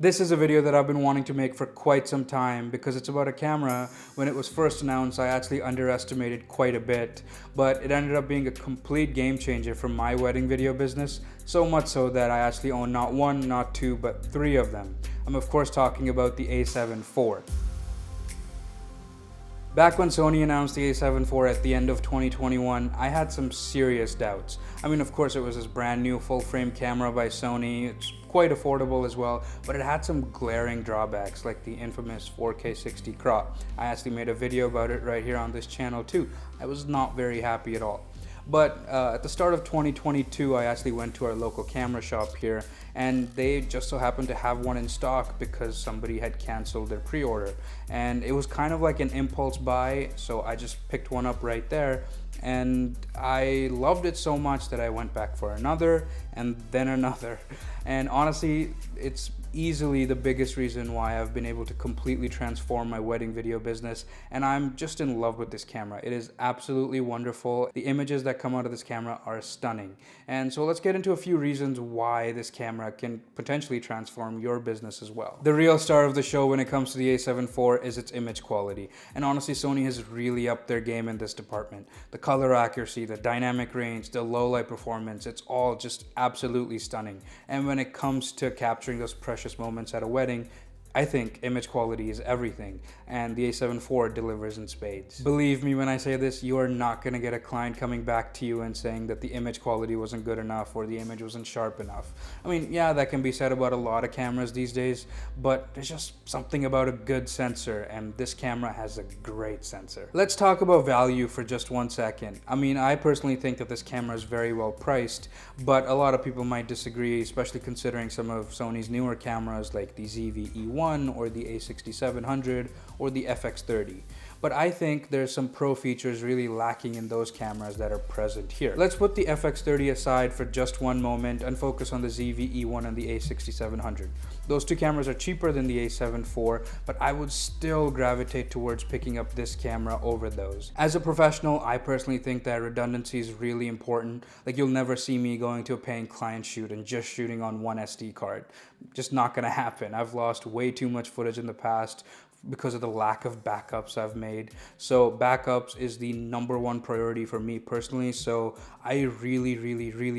This is a video that I've been wanting to make for quite some time because it's about a camera. When it was first announced, I actually underestimated quite a bit, but it ended up being a complete game changer for my wedding video business, so much so that I actually own not one, not two, but three of them. I'm of course talking about the A7IV. Back when Sony announced the A7IV at the end of 2021, I had some serious doubts. I mean, of course it was this brand new full frame camera by Sony. It's quite affordable as well, but it had some glaring drawbacks like the infamous 4K 60 crop. I actually made a video about it right here on this channel too. I was not very happy at all. But at the start of 2022, I actually went to our local camera shop here, and they just so happened to have one in stock because somebody had canceled their pre-order. And it was kind of like an impulse buy, so I just picked one up right there. And I loved it so much that I went back for another and then another. And honestly, it's easily the biggest reason why I've been able to completely transform my wedding video business, and I'm just in love with this camera. It is absolutely wonderful. The images that come out of this camera are stunning. And so let's get into a few reasons why this camera can potentially transform your business as well. The real star of the show when it comes to the A7IV is its image quality. And honestly, Sony has really upped their game in this department. The color accuracy, the dynamic range, the low light performance, it's all just absolutely stunning. And when it comes to capturing those precious moments at a wedding, I think image quality is everything, and the A7IV delivers in spades. Believe me when I say this, you are not going to get a client coming back to you and saying that the image quality wasn't good enough or the image wasn't sharp enough. I mean, yeah, that can be said about a lot of cameras these days, but there's just something about a good sensor, and this camera has a great sensor. Let's talk about value for just 1 second. I mean, I personally think that this camera is very well priced, but a lot of people might disagree, especially considering some of Sony's newer cameras like the ZV-E1 or the A6700 or the FX30. But I think there's some pro features really lacking in those cameras that are present here. Let's put the FX30 aside for just one moment and focus on the ZV-E1 and the A6700. Those two cameras are cheaper than the A7IV, but I would still gravitate towards picking up this camera over those. As a professional, I personally think that redundancy is really important. Like, you'll never see me going to a paying client shoot and just shooting on one SD card. Just not gonna happen. I've lost way too much footage in the past because of the lack of backups I've made. So backups is the #1 priority for me personally. So I really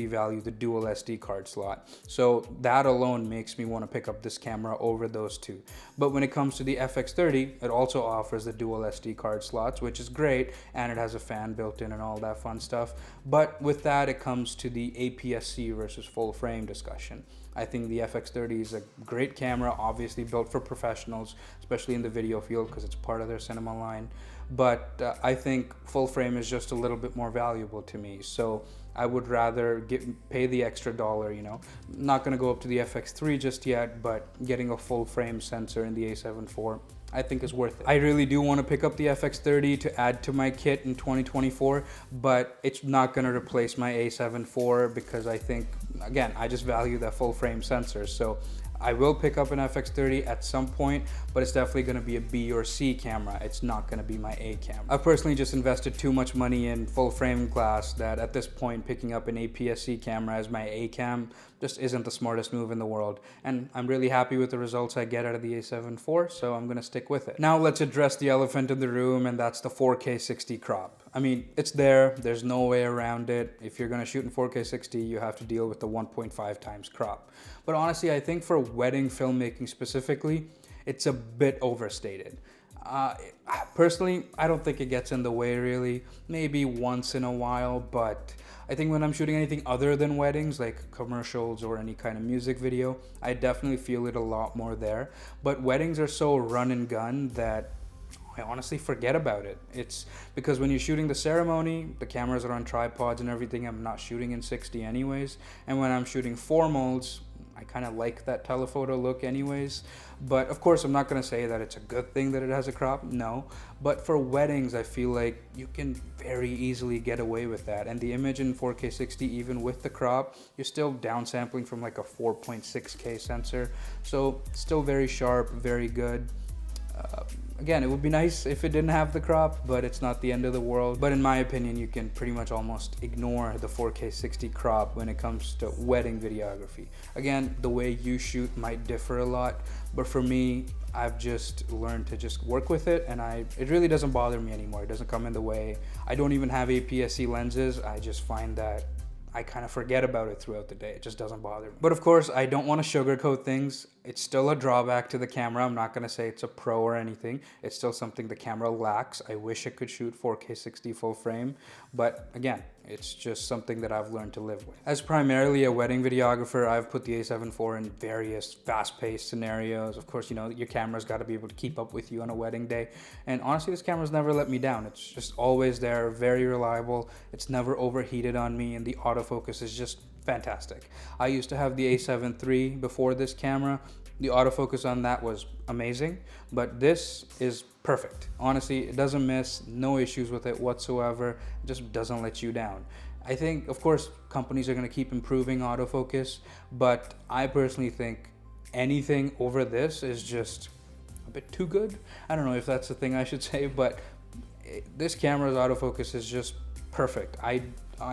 value the dual SD card slot. So that alone makes me want to pick up this camera over those two. But when it comes to the FX30, it also offers the dual SD card slots, which is great, and it has a fan built in and all that fun stuff. But with that, it comes to the APS-C versus full frame discussion. I think the FX30 is a great camera, obviously built for professionals, especially in the video field because it's part of their cinema line. But I think full frame is just a little bit more valuable to me. So I would rather pay the extra dollar, you know. I'm not gonna go up to the FX3 just yet, but getting a full frame sensor in the A7IV, I think is worth it. I really do want to pick up the FX30 to add to my kit in 2024, but it's not going to replace my A7IV because I think, again, I just value that full frame sensor. So I will pick up an FX30 at some point, but it's definitely going to be a B or C camera. It's not going to be my A camera. I've personally just invested too much money in full frame glass that at this point picking up an APS-C camera as my A cam just isn't the smartest move in the world. And I'm really happy with the results I get out of the A7IV, so I'm going to stick with it. Now let's address the elephant in the room, and that's the 4K 60 crop. I mean, it's there's no way around it. If you're gonna shoot in 4K 60, you have to deal with the 1.5 times crop. But honestly, I think for wedding filmmaking specifically, it's a bit overstated. Personally, I don't think it gets in the way really. Maybe once in a while, but I think when I'm shooting anything other than weddings, like commercials or any kind of music video, I definitely feel it a lot more there. But weddings are so run and gun that I honestly forget about it. It's because when you're shooting the ceremony, the cameras are on tripods and everything. I'm not shooting in 60 anyways. And when I'm shooting formals, I kind of like that telephoto look anyways. But of course, I'm not going to say that it's a good thing that it has a crop. No. But for weddings, I feel like you can very easily get away with that. And the image in 4K 60, even with the crop, you're still downsampling from like a 4.6K sensor. So still very sharp, very good. again, it would be nice if it didn't have the crop, but it's not the end of the world. But in my opinion, you can pretty much almost ignore the 4K 60 crop when it comes to wedding videography. Again, the way you shoot might differ a lot, but for me, I've just learned to just work with it, and it really doesn't bother me anymore. It doesn't come in the way. I don't even have APS-C lenses. I just find that I kind of forget about it throughout the day. It just doesn't bother me. But of course, I don't want to sugarcoat things. It's still a drawback to the camera. I'm not going to say it's a pro or anything. It's still something the camera lacks. I wish it could shoot 4K 60 full frame. But again, it's just something that I've learned to live with. As primarily a wedding videographer, I've put the A7IV in various fast-paced scenarios. Of course, you know, your camera's got to be able to keep up with you on a wedding day. And honestly, this camera's never let me down. It's just always there, very reliable. It's never overheated on me, and the autofocus is just fantastic. I used to have the A7 III before this camera. The autofocus on that was amazing, but this is perfect. Honestly, it doesn't miss, no issues with it whatsoever. It just doesn't let you down. I think, of course, companies are going to keep improving autofocus, but I personally think anything over this is just a bit too good. I don't know if that's the thing I should say, but this camera's autofocus is just perfect. I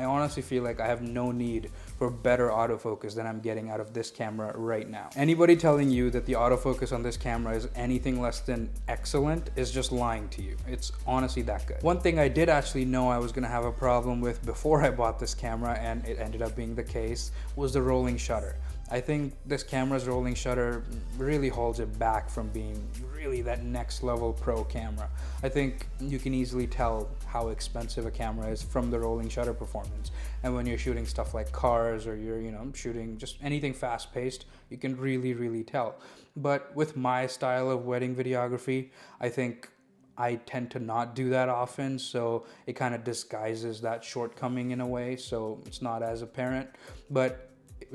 honestly feel like I have no need for better autofocus than I'm getting out of this camera right now. Anybody telling you that the autofocus on this camera is anything less than excellent is just lying to you. It's honestly that good. One thing I did actually know I was gonna have a problem with before I bought this camera, and it ended up being the case, was the rolling shutter. I think this camera's rolling shutter really holds it back from being really that next level pro camera. I think you can easily tell how expensive a camera is from the rolling shutter performance. And when you're shooting stuff like cars, or you're, you know, shooting just anything fast paced, you can really tell. But with my style of wedding videography, I think I tend to not do that often, so it kind of disguises that shortcoming in a way, so it's not as apparent. But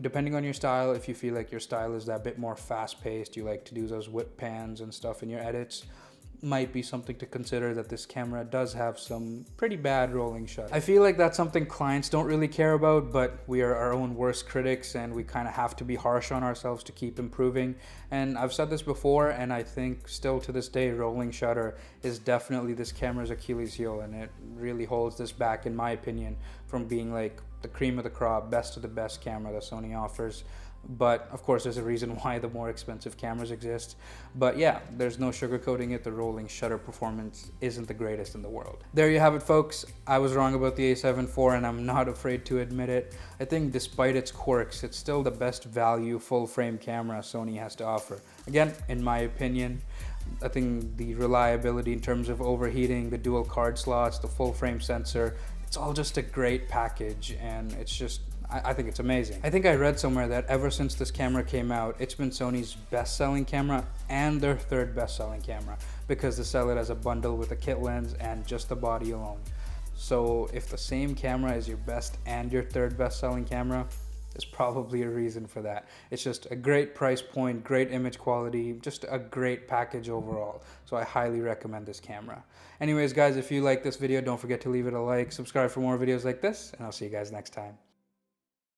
depending on your style, if you feel like your style is that bit more fast-paced, you like to do those whip pans and stuff in your edits, might be something to consider, that this camera does have some pretty bad rolling shutter. I feel like that's something clients don't really care about, but we are our own worst critics, and we kind of have to be harsh on ourselves to keep improving. And I've said this before, and I think still to this day, rolling shutter is definitely this camera's Achilles heel, and it really holds this back, in my opinion, from being like the cream of the crop, best of the best camera that Sony offers. But of course, there's a reason why the more expensive cameras exist. But yeah, there's no sugarcoating it. The rolling shutter performance isn't the greatest in the world. There you have it, folks. I was wrong about the A7IV, and I'm not afraid to admit it. I think despite its quirks, it's still the best value full frame camera Sony has to offer. Again, in my opinion, I think the reliability in terms of overheating, the dual card slots, the full frame sensor, it's all just a great package, and it's just, I think it's amazing. I think I read somewhere that ever since this camera came out, it's been Sony's best-selling camera and their third best-selling camera, because they sell it as a bundle with a kit lens and just the body alone. So if the same camera is your best and your third best-selling camera, there's probably a reason for that. It's just a great price point, great image quality, just a great package overall. So I highly recommend this camera. Anyways, guys, if you like this video, don't forget to leave it a like, subscribe for more videos like this, and I'll see you guys next time.